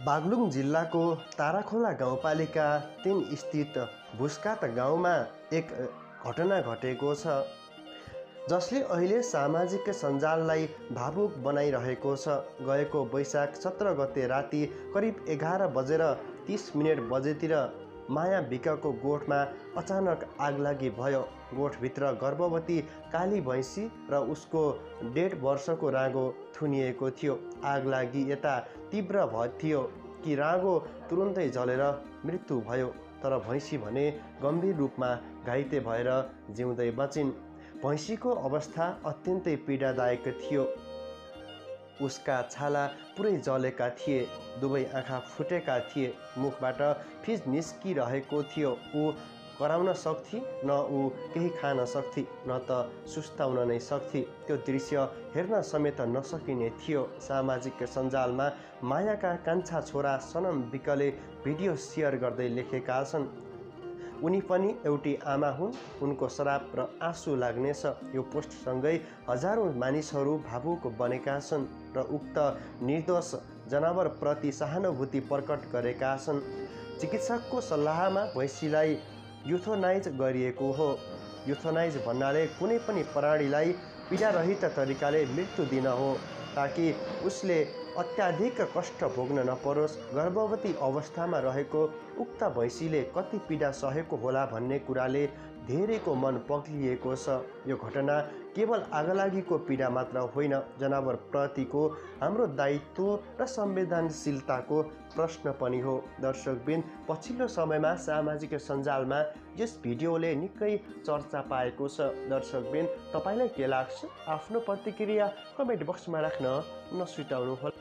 बागलुङ जिल्लाको ताराखोला गाउँपालिका 3 स्थित भुस्कात गाउँमा एक घटना घटेको छ जसले अहिले सामाजिक सञ्जाललाई भावुक बनाइरहेको छ। गएको वैशाख 17 गते राति करिब 11:30 बजेतिर माया बिकाको गोठमा अचानक आगलागी भयो। गोठभित्र गर्भवती काली भैँसी र उसको 1.5 वर्षको राँगो थुनिएको थियो। आगलागी यता तीव्र थियो कि राँगो तुरुन्तै जलेर मृत्यु भयो, तर भैँसी भने गम्भीर रूपमा घाइते भएर जिउँदै बचिन्। भैँसीको अवस्था अत्यन्तै पीडादायक थियो। उसका छाला पुरै जलेका थिए, दुवै आँखा फुटेका थिए, मुखबाट फिज निस्किरहेको थियो। ऊ कराउन सक्थी न ऊ केही खान सक्थी, न त सुस्ताउन नै सक्थी। त्यो दृश्य हेर्न समेत नसकिने थियो। सामाजिक सञ्जालमा मायाका कान्छा छोरा सनम विकले भिडियो सेयर गर्दै लेखेका छन्, उनी पनि एउटी आमा हुन्, उनको श्राप र आँसु लाग्नेछ। यो पोस्टसँगै हजारौँ मानिसहरू भावुक बनेका छन् र उक्त निर्दोष जनावरप्रति सहानुभूति प्रकट गरेका छन्। चिकित्सकको सल्लाहमा भैँसीलाई युथोनाइज गरिएको हो। युथोनाइज भन्नाले कुनै पनि प्राणीलाई पीडारहित तरिकाले मृत्यु दिन हो, ताकि उसले अत्याधिक कष्ट भोग्न नपरोस्। गर्भवती अवस्थामा रहेको उक्त भैँसीले कति पीडा सहेको होला भन्ने कुराले धेरैको मन पग्लिएको छ। यो घटना केवल आगलागीको पीडा मात्र होइन, जनावरप्रतिको हाम्रो दायित्व र संवेदनशीलताको प्रश्न पनि हो। दर्शकबिन, पछिल्लो समयमा सामाजिक सञ्जालमा यस भिडियोले निकै चर्चा पाएको छ। दर्शकबिन, तपाईँलाई के लाग्छ? आफ्नो प्रतिक्रिया कमेन्ट बक्समा राख्न नसुर्ताउनुहोला।